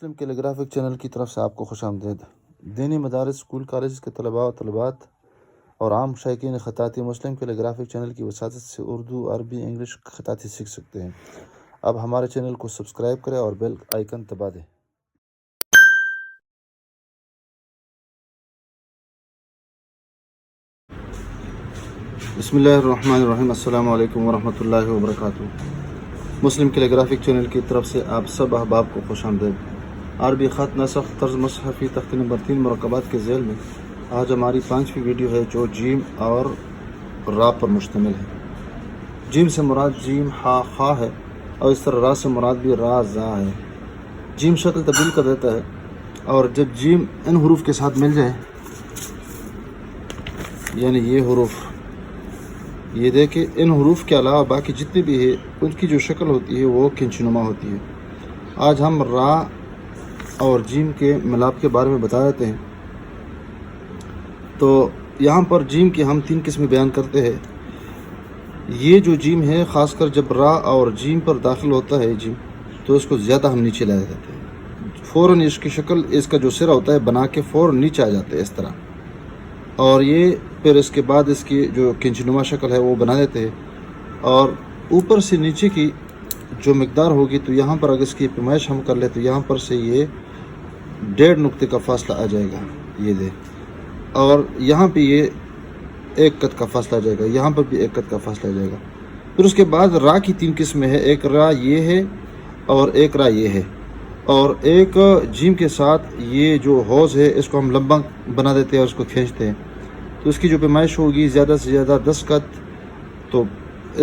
مسلم کیلیگرافک channel کی طرف سے آپ کو خوش آمدید۔ دینی مدارس، اسکول کالجز کے طلباء و طالبات اور عام شائقین خطاطی مسلم کیلیگرافک چینل کی وساطت سے اردو، عربی، انگلش خطاطی سیکھ سکتے ہیں۔ اب ہمارے چینل کو سبسکرائب کریں اور بیل آئیکن دبا دیں۔ بسم اللہ الرحمن الرحیم۔ السلام علیکم ورحمۃ اللہ وبرکاتہ۔ مسلم کیلیگرافک چینل کی طرف سے آپ سب احباب کو خوش آمدید۔ عربی خط نسخ طرز مصحفی تختی نمبر 3 مرکبات کے ذیل میں آج ہماری 5ویں ویڈیو ہے جو جیم اور را پر مشتمل ہے۔ جیم سے مراد جیم ہا خا ہے اور اس طرح را سے مراد بھی را زا ہے۔ جیم شکل تبدیل کر دیتا ہے اور جب جیم ان حروف کے ساتھ مل جائے، یعنی یہ حروف، یہ دیکھیں ان حروف کے علاوہ باقی جتنے بھی ہیں ان کی جو شکل ہوتی ہے وہ کنچنما ہوتی ہے۔ آج ہم را اور جیم کے ملاپ کے بارے میں بتا دیتے ہیں۔ تو یہاں پر جیم کی ہم 3 قسمیں بیان کرتے ہیں۔ یہ جو جیم ہے خاص کر جب را اور جیم پر داخل ہوتا ہے جیم، تو اس کو زیادہ ہم نیچے لایا جاتے ہیں۔ فوراً اس کی شکل، اس کا جو سرا ہوتا ہے بنا کے فوراً نیچے آ جاتے ہیں اس طرح، اور یہ پھر اس کے بعد اس کی جو کنچنما شکل ہے وہ بنا دیتے ہیں، اور اوپر سے نیچے کی جو مقدار ہوگی تو یہاں پر اگر اس کی پیمائش ہم کر لیں تو یہاں پر سے یہ 1.5 نقطے کا فاصلہ آ جائے گا، یہ دے، اور یہاں پہ یہ 1 قط کا فاصلہ آ جائے گا، یہاں پر بھی 1 قط کا فاصلہ آ جائے گا۔ پھر اس کے بعد را کی 3 قسمیں ہیں، ایک را یہ ہے اور ایک را یہ ہے، اور ایک جیم کے ساتھ یہ جو حوض ہے اس کو ہم لمبا بنا دیتے ہیں اور اس کو کھینچتے ہیں، تو اس کی جو پیمائش ہوگی زیادہ سے زیادہ 10 قط۔ تو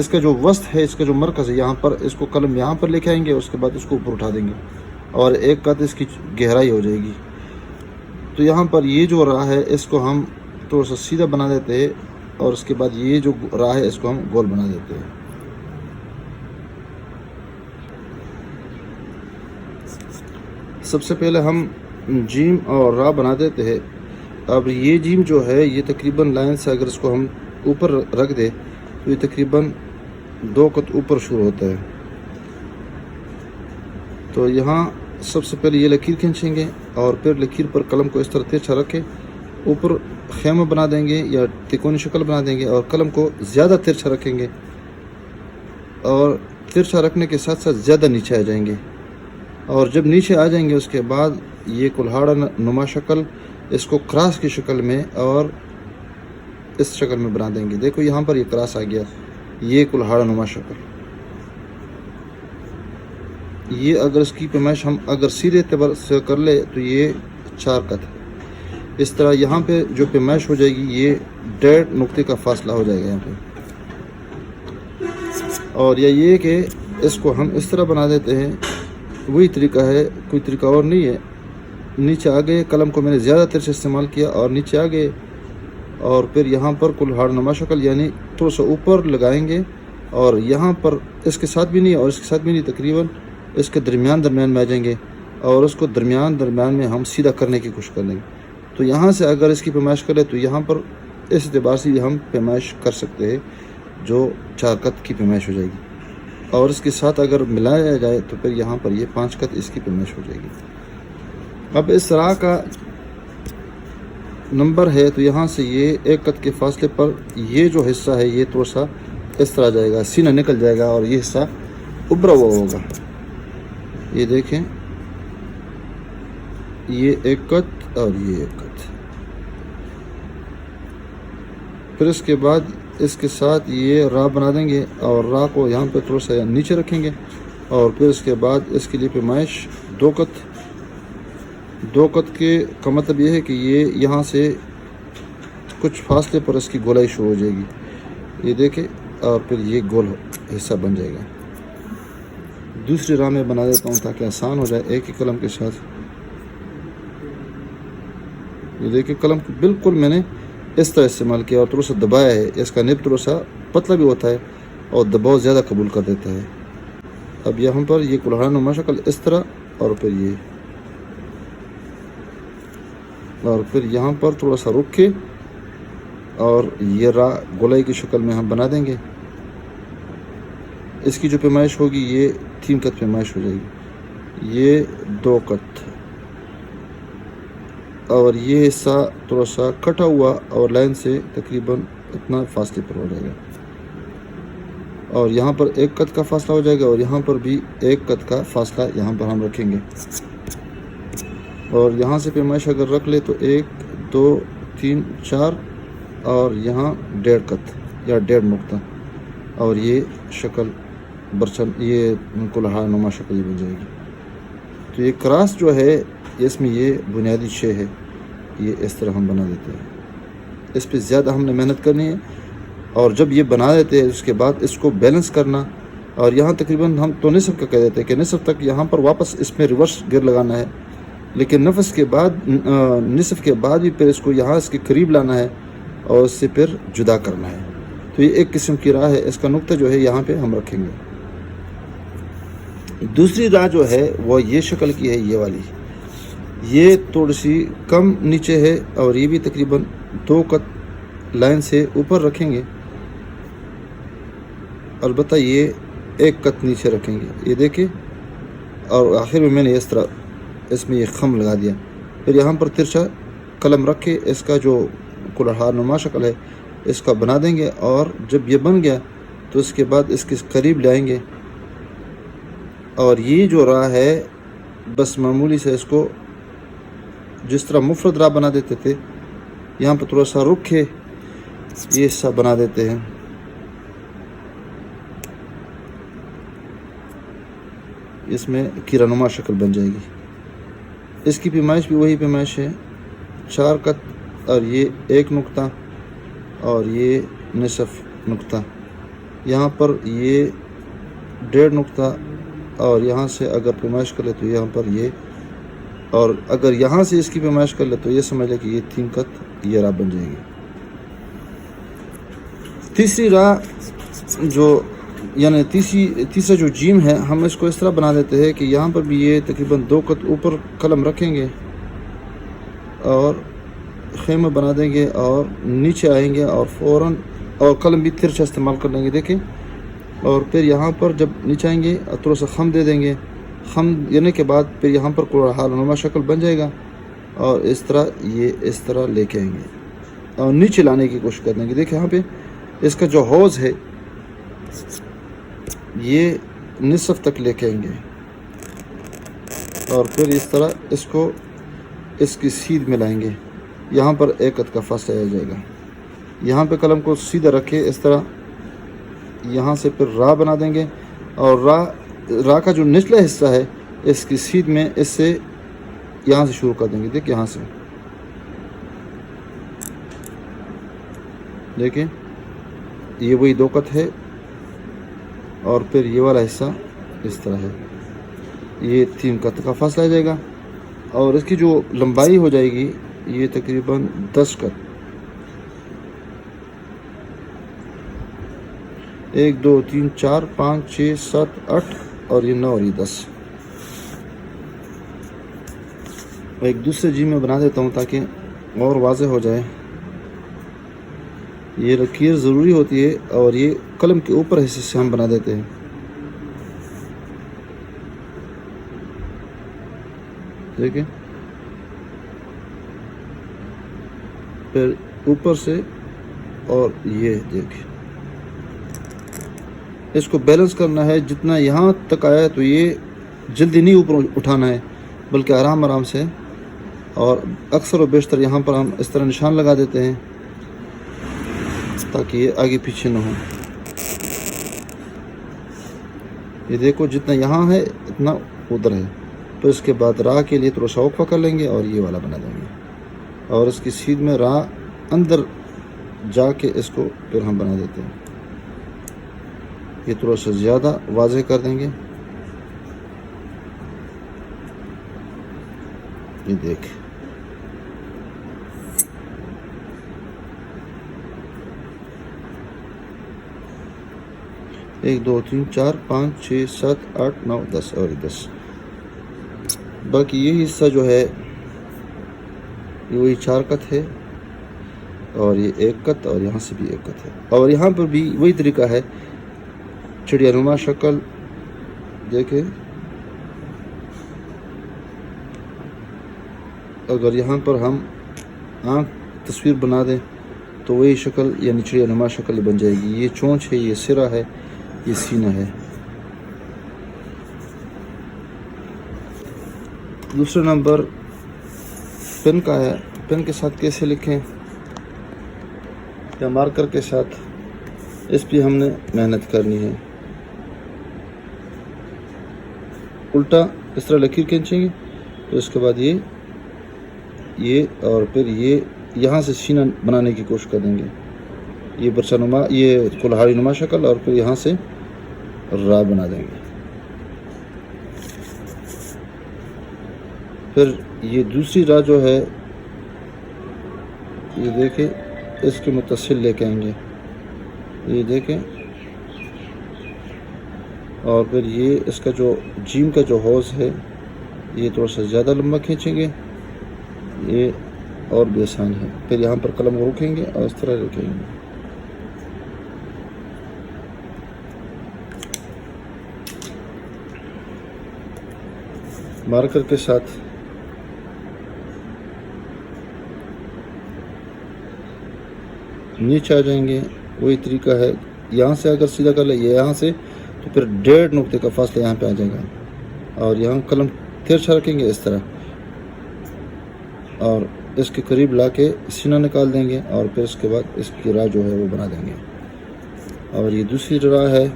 اس کا جو وسط ہے، اس کا جو مرکز ہے، یہاں پر اس کو قلم یہاں پر لے کے آئیں گے، اس کے بعد اس کو اوپر اٹھا دیں گے اور 1 قط اس کی گہرائی ہو جائے گی۔ تو یہاں پر یہ جو راہ ہے اس کو ہم تھوڑا سا سیدھا بنا دیتے ہیں، اور اس کے بعد یہ جو راہ ہے اس کو ہم گول بنا دیتے ہیں۔ سب سے پہلے ہم جیم اور را بنا دیتے ہیں۔ اب یہ جیم جو ہے یہ تقریباً لائن سے اگر اس کو ہم اوپر رکھ دیں تو یہ تقریباً 2 قط اوپر شروع ہوتا ہے۔ تو یہاں سب سے پہلے یہ لکیر کھینچیں گے اور پھر لکیر پر قلم کو اس طرح ترچھا رکھے اوپر خیمہ بنا دیں گے یا تکونی شکل بنا دیں گے، اور قلم کو زیادہ ترچھا رکھیں گے، اور ترچھا رکھنے کے ساتھ ساتھ زیادہ نیچے آ جائیں گے، اور جب نیچے آ جائیں گے اس کے بعد یہ کلہاڑا نما شکل اس کو کراس کی شکل میں اور اس شکل میں بنا دیں گے۔ دیکھو یہاں پر یہ کراس آ گیا، یہ کلہاڑا نما شکل۔ یہ اگر اس کی پیمائش ہم اگر سیدھے اعتبار سے کر لے تو یہ 4 قط ہے۔ اس طرح یہاں پہ جو پیمائش ہو جائے گی یہ 1.5 نقطے کا فاصلہ ہو جائے گا یہاں پہ، اور یہ کہ اس کو ہم اس طرح بنا دیتے ہیں۔ وہی طریقہ ہے، کوئی طریقہ اور نہیں ہے۔ نیچے آ گئے، قلم کو میں نے زیادہ تر سے استعمال کیا اور نیچے آ گئے، اور پھر یہاں پر کلہاڑ نما شکل یعنی تھوڑا سا اوپر لگائیں گے، اور یہاں پر اس کے ساتھ بھی نہیں اور اس کے ساتھ بھی نہیں، تقریباً اس کے درمیان میں آ جائیں گے، اور اس کو درمیان میں ہم سیدھا کرنے کی کوشش کر لیں گے۔ تو یہاں سے اگر اس کی پیمائش کریں تو یہاں پر اس اعتبار سے ہم پیمائش کر سکتے ہیں جو 4 قط کی پیمائش ہو جائے گی، اور اس کے ساتھ اگر ملایا جائے تو پھر یہاں پر یہ 5 قط اس کی پیمائش ہو جائے گی۔ اب اس را کا نمبر ہے تو یہاں سے یہ 1 قط کے فاصلے پر یہ جو حصہ ہے یہ تھوڑا سا اس طرح جائے گا، سینہ نکل جائے گا اور یہ حصہ ابھرا ہوا ہوگا۔ یہ دیکھیں، یہ 1 قط اور یہ 1 قط۔ پھر اس کے بعد اس کے ساتھ یہ را بنا دیں گے اور را کو یہاں پہ تھوڑا سا نیچے رکھیں گے، اور پھر اس کے بعد اس کے لیے پیمائش 2 قط۔ 2 قط کے کا مطلب یہ ہے کہ یہ یہاں سے کچھ فاصلے پر اس کی گولائی شروع ہو جائے گی، یہ دیکھیں، اور پھر یہ گول حصہ بن جائے گا۔ دوسری راہ میں بنا دیتا ہوں تاکہ آسان ہو جائے ایک ہی قلم کے ساتھ۔ یہ دیکھیں قلم کو بالکل میں نے اس طرح استعمال کیا اور تھوڑا سا دبایا ہے، اس کا نب تھوڑا سا پتلا بھی ہوتا ہے اور دباؤ زیادہ قبول کر دیتا ہے۔ اب یہاں پر یہ کلہاڑا نما شکل اس طرح، اور پھر یہ، اور پھر یہاں پر تھوڑا سا رک کے اور یہ را گولائی کی شکل میں ہم بنا دیں گے۔ اس کی جو پیمائش ہوگی یہ 3 قط پیمائش ہو جائے گی، یہ 2 قط۔ اور یہ حصہ تھوڑا سا کٹا ہوا اور لائن سے تقریباً اتنا فاصلے پر ہو جائے گا، اور یہاں پر ایک قط کا فاصلہ ہو جائے گا، اور یہاں پر بھی ایک قط کا فاصلہ یہاں پر ہم رکھیں گے، اور یہاں سے پیمائش اگر رکھ لے تو 1 2 3 4 اور یہاں 1.5 قط یا 1.5 نقطہ، اور یہ شکل برچن یہ کلہا نما شکل یہ بن جائے گی۔ تو یہ کراس جو ہے اس میں یہ بنیادی شے ہے، یہ اس طرح ہم بنا دیتے ہیں، اس پہ زیادہ ہم نے محنت کرنی ہے، اور جب یہ بنا دیتے ہیں اس کے بعد اس کو بیلنس کرنا، اور یہاں تقریباً ہم تو نصف کا کہہ دیتے ہیں کہ نصف تک یہاں پر واپس اس میں ریورس گیئر لگانا ہے، لیکن نصف کے بعد بھی پھر اس کو یہاں اس کے قریب لانا ہے اور اس سے پھر جدا کرنا ہے۔ تو یہ ایک قسم کی راہ ہے، اس کا نقطہ جو ہے یہاں پہ ہم رکھیں گے۔ دوسری راہ جو ہے وہ یہ شکل کی ہے، یہ والی، یہ تھوڑی سی کم نیچے ہے، اور یہ بھی تقریباً 2 قط لائن سے اوپر رکھیں گے، البتہ یہ 1 قط نیچے رکھیں گے، یہ دیکھیں، اور آخر میں نے اس طرح اس میں یہ خم لگا دیا، پھر یہاں پر ترچھا قلم رکھ کے اس کا جو کلہا نما شکل ہے اس کا بنا دیں گے، اور جب یہ بن گیا تو اس کے بعد اس کے قریب لائیں گے، اور یہ جو راہ ہے بس معمولی سے اس کو جس طرح مفرد راہ بنا دیتے تھے، یہاں پر تھوڑا سا رک کے یہ حصہ بنا دیتے ہیں، اس میں کرہ نما شکل بن جائے گی۔ اس کی پیمائش بھی وہی پیمائش ہے، 4 قط اور یہ 1 نقطہ اور یہ نصف نقطہ، یہاں پر یہ 1.5 نقطہ، اور یہاں سے اگر پیمائش کر لے تو یہاں پر یہ، اور اگر یہاں سے اس کی پیمائش کر لے تو یہ سمجھ لے کہ یہ 3 قط یہ راہ بن جائے گی۔ تیسری راہ جو یعنی تیسرا جو جیم ہے، ہم اس کو اس طرح بنا دیتے ہیں کہ یہاں پر بھی یہ تقریباً 2 قط اوپر قلم رکھیں گے اور خیمہ بنا دیں گے، اور نیچے آئیں گے اور فوراً اور قلم بھی ترچھا استعمال کر لیں گے، دیکھیں، اور پھر یہاں پر جب نیچے آئیں گے تھوڑا سا خم دے دیں گے، خم دینے کے بعد پھر یہاں پر کلہا نما شکل بن جائے گا، اور اس طرح یہ اس طرح لے کے آئیں گے اور نیچے لانے کی کوشش کر دیں گے، دیکھیں یہاں پہ اس کا جو حوض ہے یہ نصف تک لے کے آئیں گے، اور پھر اس طرح اس کو اس کی سیدھ میں لائیں گے، یہاں پر 1 قط کا فاصلہ آ جائے گا، یہاں پہ قلم کو سیدھا رکھے اس طرح، یہاں سے پھر راہ بنا دیں گے، اور راہ کا جو نچلا حصہ ہے اس کی سیدھ میں اس سے یہاں سے شروع کر دیں گے، دیکھ یہاں سے، دیکھیں یہ وہی 2 قط ہے، اور پھر یہ والا حصہ اس طرح ہے، یہ 3 قط کا فاصلہ آ جائے گا، اور اس کی جو لمبائی ہو جائے گی یہ تقریباً 10 قط، 1 2 3 4 5 6 7 8 اور یہ 9 اور یہ 10۔ میں ایک دوسرے جی میں بنا دیتا ہوں تاکہ اور واضح ہو جائے، یہ لکیر ضروری ہوتی ہے، اور یہ قلم کے اوپر حصے سے ہم بنا دیتے ہیں، دیکھیں، پھر اوپر سے، اور یہ دیکھیں، اس کو بیلنس کرنا ہے، جتنا یہاں تک آیا تو یہ جلدی نہیں اوپر اٹھانا ہے بلکہ آرام آرام سے، اور اکثر و بیشتر یہاں پر ہم اس طرح نشان لگا دیتے ہیں تاکہ یہ آگے پیچھے نہ ہو، یہ دیکھو جتنا یہاں ہے اتنا ادھر ہے، تو اس کے بعد راہ کے لیے تھوڑا سا وقفہ کر لیں گے اور یہ والا بنا دیں گے، اور اس کی سیدھ میں راہ اندر جا کے اس کو پھر ہم بنا دیتے ہیں، یہ تھوڑا سا زیادہ واضح کر دیں گے، یہ دیکھ، ایک 2 3 4 5 6 7 8 9 10 اور 10۔ باقی یہ حصہ جو ہے یہ وہی 4 قط ہے، اور یہ 1 قط، اور یہاں سے بھی 1 قط ہے، اور یہاں پر بھی وہی طریقہ ہے، چڑیا نما شکل، دیکھیں، اگر یہاں پر ہم آنکھ تصویر بنا دیں تو وہی شکل یا نچڑیا نما شکل بن جائے گی. یہ چونچ ہے، یہ سرا ہے، یہ سینہ ہے. دوسرا نمبر پین کا ہے. پین کے ساتھ کیسے لکھیں یا مارکر کے ساتھ، اس پہ ہم نے محنت کرنی ہے. الٹا اس طرح لکیر کھینچیں گے تو اس کے بعد یہ اور پھر یہ یہاں سے سینہ بنانے کی کوشش کر دیں گے. یہ برچہ نما، یہ کلہاڑی نما شکل، اور پھر یہاں سے را بنا دیں گے. پھر یہ دوسری را جو ہے یہ دیکھیں اس کے متصل لے کے آئیں گے، یہ دیکھیں. اور پھر یہ اس کا جو جیم کا جو ہوز ہے یہ تھوڑا سا زیادہ لمبا کھینچیں گے، یہ اور بھی آسان ہے. پھر یہاں پر قلم کو رکھیں گے اور اس طرح رکھیں گے. مارکر کے ساتھ نیچے آ جائیں گے. وہی طریقہ ہے، یہاں سے اگر سیدھا کر لیں یہ یہاں سے تو پھر 1.5 نقطے کا فاصلہ یہاں پہ آ جائے گا. اور یہاں قلم ترچھا رکھیں گے اس طرح، اور اس کے قریب لا کے سینہ نکال دیں گے، اور پھر اس کے بعد اس کی راہ جو ہے وہ بنا دیں گے. اور یہ دوسری راہ ہے،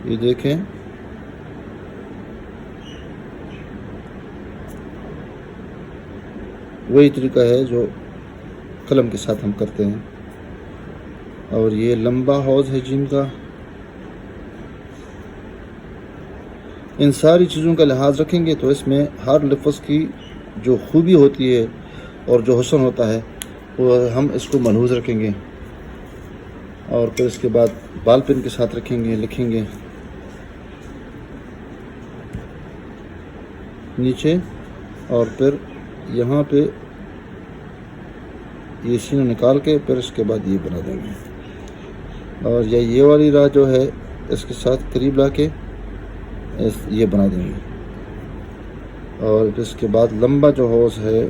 یہ دیکھیں وہی طریقہ ہے جو قلم کے ساتھ ہم کرتے ہیں. اور یہ لمبا ہوز ہے جیم کا. ان ساری چیزوں کا لحاظ رکھیں گے تو اس میں ہر لفظ کی جو خوبی ہوتی ہے اور جو حسن ہوتا ہے وہ ہم اس کو ملحوظ رکھیں گے. اور پھر اس کے بعد بال پین کے ساتھ رکھیں گے، لکھیں گے نیچے، اور پھر یہاں پہ یہ سینہ نکال کے پھر اس کے بعد یہ بنا دیں گے. اور یہ والی راہ جو ہے اس کے ساتھ قریب لا کے یہ بنا دیں گے. اور اس کے بعد لمبا جو ہوز ہے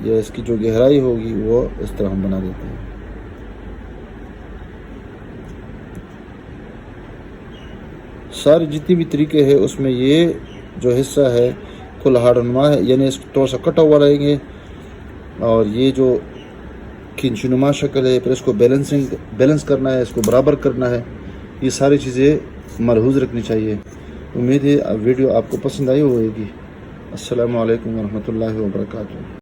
یا اس کی جو گہرائی ہوگی وہ اس طرح ہم بنا دیتے ہیں. سارے جتنی بھی طریقے ہیں اس میں یہ جو حصہ ہے کلہاڑ نما ہے، یعنی اس کو تھوڑا سا کٹا ہوا رہیں گے. اور یہ جو کھینچو نما شکل ہے، پھر اس کو بیلنس کرنا ہے، اس کو برابر کرنا ہے. یہ ساری چیزیں ملحوظ رکھنی چاہیے. امید ہے ویڈیو آپ کو پسند آئی ہوگی. السلام علیکم ورحمۃ اللہ وبرکاتہ.